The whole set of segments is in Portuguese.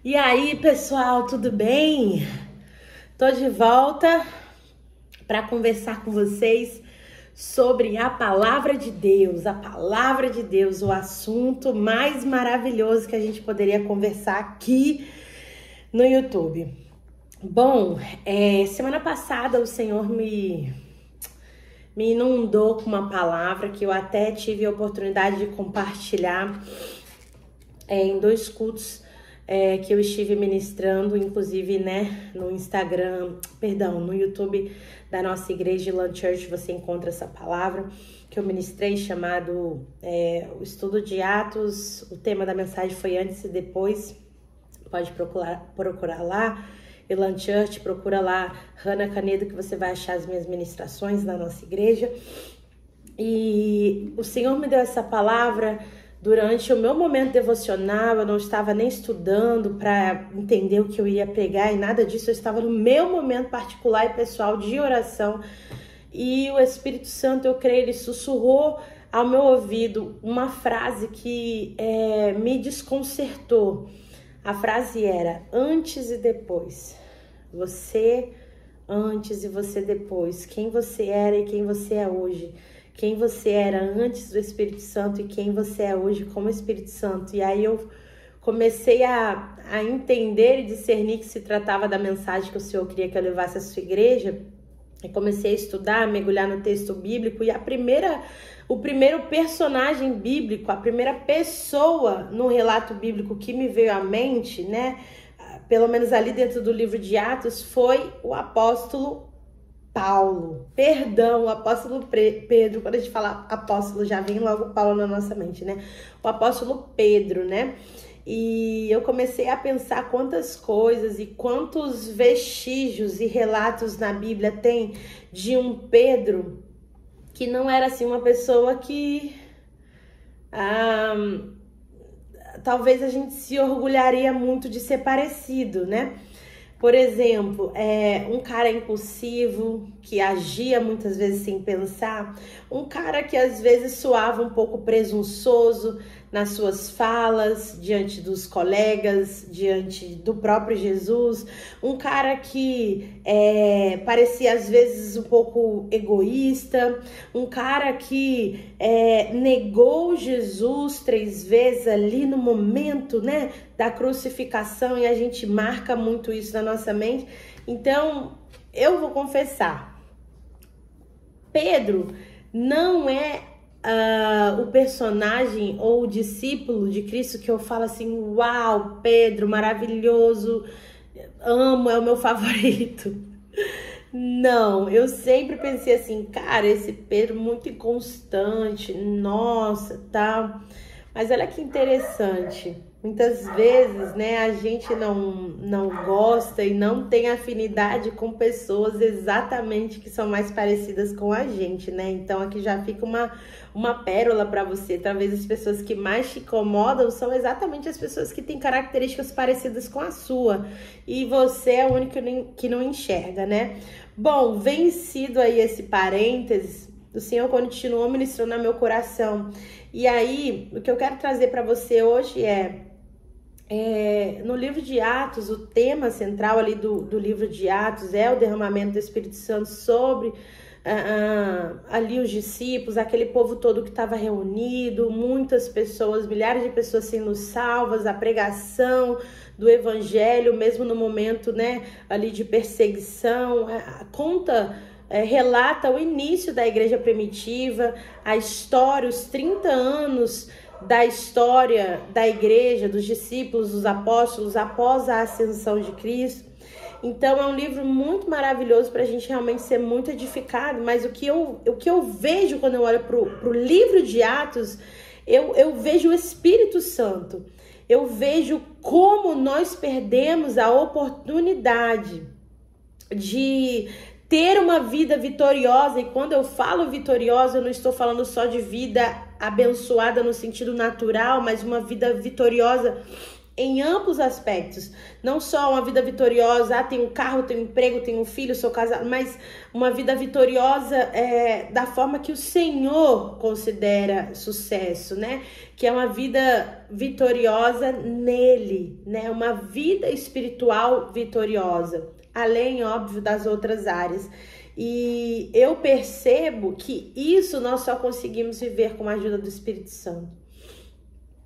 E aí, pessoal, tudo bem? Tô de volta para conversar com vocês sobre a palavra de Deus, o assunto mais maravilhoso que a gente poderia conversar aqui no YouTube. Bom, semana passada o Senhor me inundou com uma palavra que eu até tive a oportunidade de compartilhar em 2 cultos que eu estive ministrando, inclusive, né, no no YouTube da nossa igreja Land Church, você encontra essa palavra que eu ministrei, chamado o estudo de Atos. O tema da mensagem foi antes e depois, pode procurar lá, Land Church, procura lá, Hannah Canedo, que você vai achar as minhas ministrações na nossa igreja. E o Senhor me deu essa palavra durante o meu momento devocional. Eu não estava nem estudando para entender o que eu ia pregar e nada disso. Eu estava no meu momento particular e pessoal de oração. E o Espírito Santo, eu creio, ele sussurrou ao meu ouvido uma frase que me desconcertou. A frase era: antes e depois. Você antes e você depois. Quem você era e quem você é hoje. Quem você era antes do Espírito Santo e quem você é hoje como Espírito Santo. E aí eu comecei a entender e discernir que se tratava da mensagem que o Senhor queria que eu levasse à sua igreja. E comecei a estudar, a mergulhar no texto bíblico. E o primeiro personagem bíblico, a primeira pessoa no relato bíblico que me veio à mente, né, pelo menos ali dentro do livro de Atos, foi o apóstolo Paulo. Perdão, o apóstolo Pedro. Quando a gente fala apóstolo, já vem logo Paulo na nossa mente, né? O apóstolo Pedro, né? E eu comecei a pensar quantas coisas e quantos vestígios e relatos na Bíblia tem de um Pedro que não era assim uma pessoa que talvez a gente se orgulharia muito de ser parecido, né? Por exemplo, um cara impulsivo, que agia muitas vezes sem pensar, um cara que às vezes soava um pouco presunçoso nas suas falas, diante dos colegas, diante do próprio Jesus, um cara que parecia às vezes um pouco egoísta, um cara que negou Jesus 3 vezes ali no momento, né, da crucificação, e a gente marca muito isso na nossa mente. Então, eu vou confessar, Pedro não é o personagem ou o discípulo de Cristo que eu falo assim: uau, Pedro, maravilhoso, amo, é o meu favorito. Não, eu sempre pensei assim, cara, esse Pedro muito inconstante, nossa, tá. Mas olha que interessante, muitas vezes, né, a gente não gosta e não tem afinidade com pessoas exatamente que são mais parecidas com a gente, né? Então aqui já fica uma pérola para você. Talvez as pessoas que mais te incomodam são exatamente as pessoas que têm características parecidas com a sua. E você é o único que não enxerga, né? Bom, vencido aí esse parênteses, o Senhor continuou ministrando no meu coração. E aí, o que eu quero trazer para você hoje no livro de Atos, o tema central ali do livro de Atos é o derramamento do Espírito Santo sobre ali os discípulos, aquele povo todo que estava reunido, muitas pessoas, milhares de pessoas sendo salvas, a pregação do evangelho, mesmo no momento, né, ali de perseguição. Relata o início da igreja primitiva, a história, os 30 anos da história da igreja, dos discípulos, dos apóstolos, após a ascensão de Cristo. Então é um livro muito maravilhoso para a gente realmente ser muito edificado. Mas o que eu vejo quando eu olho para o livro de Atos, eu vejo o Espírito Santo. Eu vejo como nós perdemos a oportunidade de ter uma vida vitoriosa. E quando eu falo vitoriosa, eu não estou falando só de vida abençoada no sentido natural, mas uma vida vitoriosa em amplos aspectos, não só uma vida vitoriosa, tem um carro, tem um emprego, tem um filho, sou casado, mas uma vida vitoriosa da forma que o Senhor considera sucesso, né? Que é uma vida vitoriosa nele, né? Uma vida espiritual vitoriosa, além, óbvio, das outras áreas. E eu percebo que isso nós só conseguimos viver com a ajuda do Espírito Santo.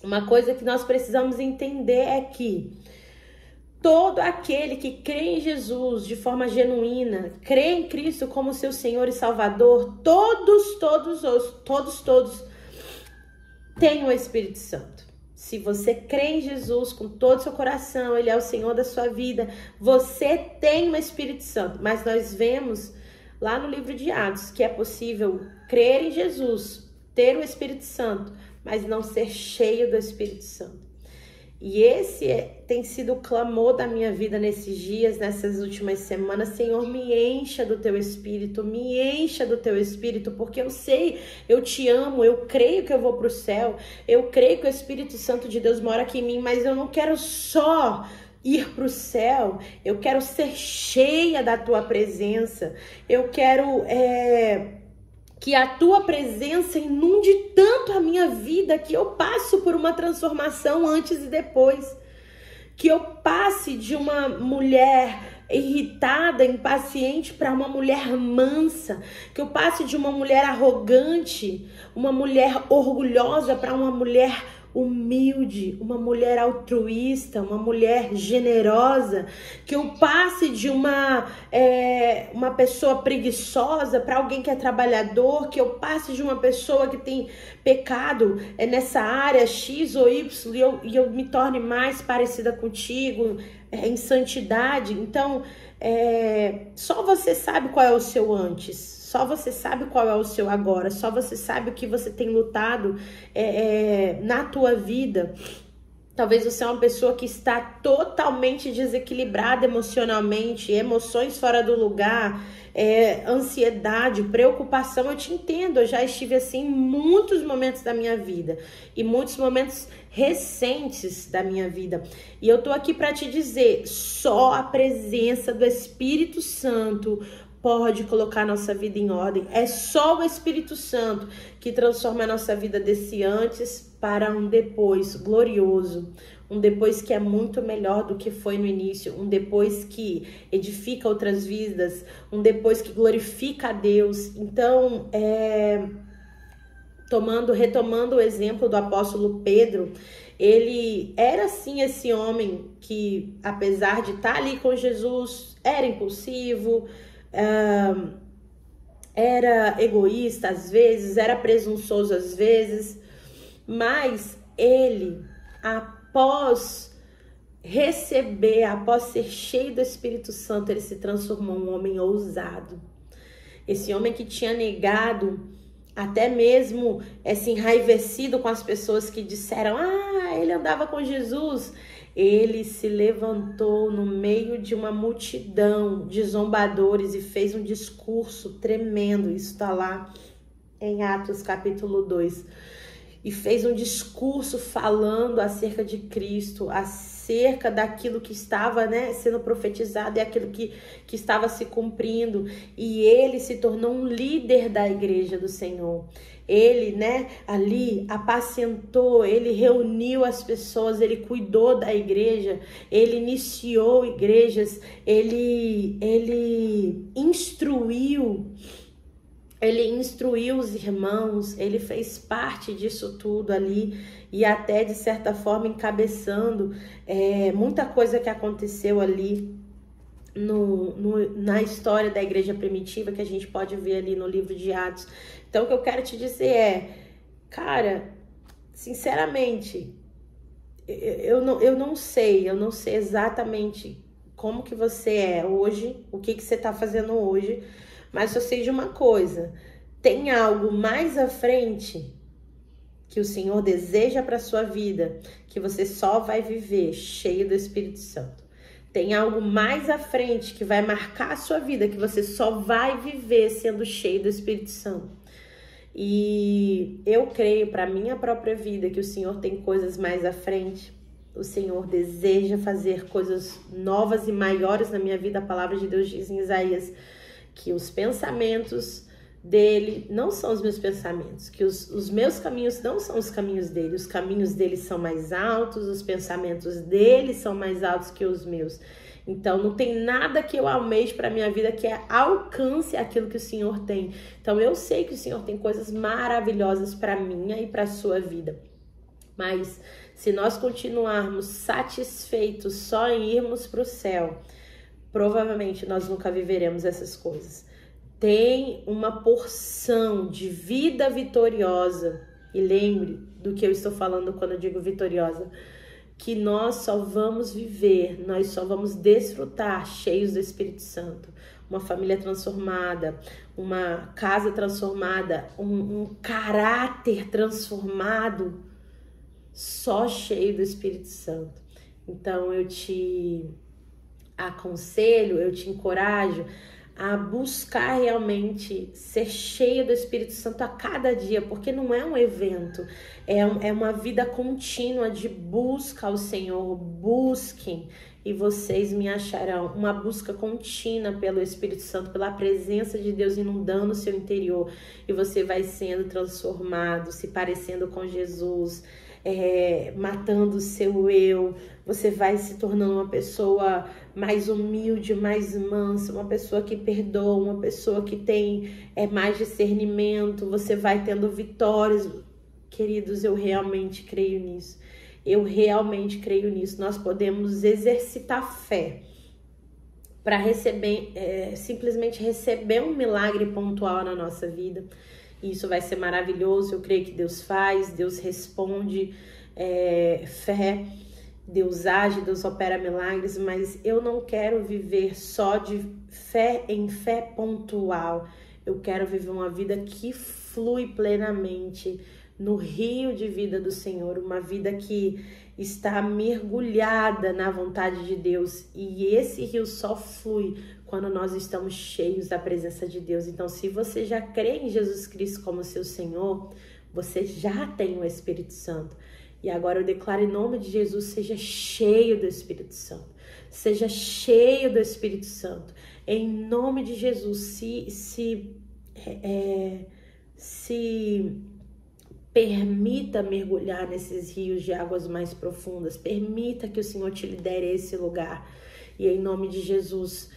Uma coisa que nós precisamos entender é que todo aquele que crê em Jesus de forma genuína, crê em Cristo como seu Senhor e Salvador, todos têm o Espírito Santo. Se você crê em Jesus com todo o seu coração, Ele é o Senhor da sua vida, você tem o Espírito Santo. Mas nós vemos lá no livro de Atos que é possível crer em Jesus, ter o Espírito Santo, mas não ser cheio do Espírito Santo. E esse tem sido o clamor da minha vida nesses dias, nessas últimas semanas. Senhor, me encha do teu Espírito, me encha do teu Espírito, porque eu sei, eu te amo, eu creio que eu vou para o céu, eu creio que o Espírito Santo de Deus mora aqui em mim, mas eu não quero só ir para o céu, eu quero ser cheia da tua presença, eu quero que a tua presença inunde tanto a minha vida que eu passo por uma transformação antes e depois. Que eu passe de uma mulher irritada, impaciente, para uma mulher mansa. Que eu passe de uma mulher arrogante, uma mulher orgulhosa, para uma mulher humilde, uma mulher altruísta, uma mulher generosa, que eu passe de uma pessoa preguiçosa para alguém que é trabalhador, que eu passe de uma pessoa que tem pecado nessa área X ou Y e eu me torne mais parecida contigo em santidade. Então, só você sabe qual é o seu antes. Só você sabe qual é o seu agora, só você sabe o que você tem lutado na tua vida. Talvez você é uma pessoa que está totalmente desequilibrada emocionalmente, emoções fora do lugar, ansiedade, preocupação. Eu te entendo, eu já estive assim em muitos momentos da minha vida e muitos momentos recentes da minha vida. E eu tô aqui para te dizer, só a presença do Espírito Santo pode colocar nossa vida em ordem. É só o Espírito Santo que transforma a nossa vida desse antes para um depois glorioso. Um depois que é muito melhor do que foi no início. Um depois que edifica outras vidas. Um depois que glorifica a Deus. Então, retomando o exemplo do apóstolo Pedro, ele era sim esse homem que, apesar de estar ali com Jesus, era impulsivo, era egoísta às vezes, era presunçoso às vezes, mas ele, após ser cheio do Espírito Santo, ele se transformou em um homem ousado. Esse homem que tinha negado, até mesmo se enraivecido com as pessoas que disseram, ele andava com Jesus. Ele se levantou no meio de uma multidão de zombadores e fez um discurso tremendo. Isso está lá em Atos capítulo 2. E fez um discurso falando acerca de Cristo, acerca daquilo que estava sendo profetizado e aquilo que estava se cumprindo. E ele se tornou um líder da igreja do Senhor. Ele, ali apacentou, ele reuniu as pessoas, ele cuidou da igreja, ele iniciou igrejas, ele instruiu os irmãos, ele fez parte disso tudo ali e até de certa forma encabeçando muita coisa que aconteceu ali na história da igreja primitiva, que a gente pode ver ali no livro de Atos. Então, o que eu quero te dizer cara, sinceramente, eu não sei exatamente como que você é hoje, o que você está fazendo hoje, mas eu sei de uma coisa, tem algo mais à frente que o Senhor deseja para sua vida, que você só vai viver cheio do Espírito Santo. Tem algo mais à frente que vai marcar a sua vida, que você só vai viver sendo cheio do Espírito Santo. E eu creio para minha própria vida que o Senhor tem coisas mais à frente. O Senhor deseja fazer coisas novas e maiores na minha vida. A palavra de Deus diz em Isaías que os pensamentos dele não são os meus pensamentos, que os meus caminhos não são os caminhos dele, os caminhos dele são mais altos, os pensamentos dele são mais altos que os meus. Então não tem nada que eu almeje para minha vida que alcance aquilo que o Senhor tem. Então eu sei que o Senhor tem coisas maravilhosas para minha e para a sua vida. Mas se nós continuarmos satisfeitos só em irmos para o céu, provavelmente nós nunca viveremos essas coisas. Tem uma porção de vida vitoriosa, e lembre do que eu estou falando quando eu digo vitoriosa, que nós só vamos viver, nós só vamos desfrutar cheios do Espírito Santo. Uma família transformada, uma casa transformada, um caráter transformado, só cheio do Espírito Santo. Então eu te aconselho, eu te encorajo a buscar realmente ser cheio do Espírito Santo a cada dia, porque não é um evento, é uma vida contínua de busca ao Senhor. Busquem e vocês me acharão. Uma busca contínua pelo Espírito Santo, pela presença de Deus inundando o seu interior, e você vai sendo transformado, se parecendo com Jesus, matando o seu eu. Você vai se tornando uma pessoa mais humilde, mais mansa, uma pessoa que perdoa, uma pessoa que tem mais discernimento. Você vai tendo vitórias. Queridos, eu realmente creio nisso. Eu realmente creio nisso. Nós podemos exercitar fé para receber, simplesmente receber um milagre pontual na nossa vida. Isso vai ser maravilhoso. Eu creio que Deus faz, Deus responde, fé, Deus age, Deus opera milagres, mas eu não quero viver só de fé em fé pontual. Eu quero viver uma vida que flui plenamente no rio de vida do Senhor, uma vida que está mergulhada na vontade de Deus, e esse rio só flui quando nós estamos cheios da presença de Deus. Então, se você já crê em Jesus Cristo como seu Senhor, você já tem o Espírito Santo. E agora eu declaro em nome de Jesus, seja cheio do Espírito Santo. Seja cheio do Espírito Santo. Em nome de Jesus, se permita mergulhar nesses rios de águas mais profundas. Permita que o Senhor te lidere a esse lugar. E em nome de Jesus,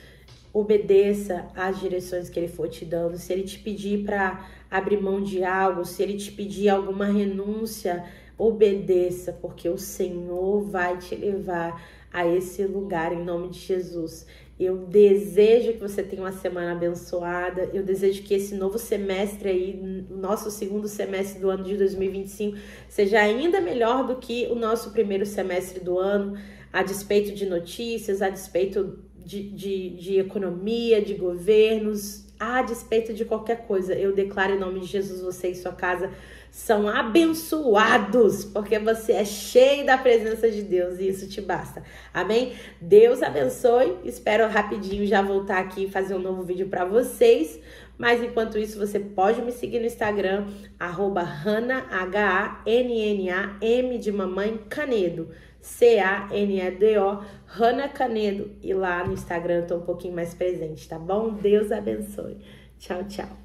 obedeça às direções que Ele for te dando. Se Ele te pedir para abrir mão de algo, se Ele te pedir alguma renúncia, obedeça, porque o Senhor vai te levar a esse lugar em nome de Jesus. Eu desejo que você tenha uma semana abençoada. Eu desejo que esse novo semestre aí, nosso segundo semestre do ano de 2025, seja ainda melhor do que o nosso primeiro semestre do ano, a despeito de notícias, a despeito de economia, de governos, a despeito de qualquer coisa. Eu declaro em nome de Jesus, você e sua casa são abençoados, porque você é cheio da presença de Deus e isso te basta. Amém? Deus abençoe. Espero rapidinho já voltar aqui e fazer um novo vídeo para vocês. Mas enquanto isso, você pode me seguir no Instagram, @Hannah, H-A-N-N-A-M de mamãe, Canedo, C-A-N-E-D-O, Hannah Canedo. E lá no Instagram eu tô um pouquinho mais presente, tá bom? Deus abençoe. Tchau, tchau.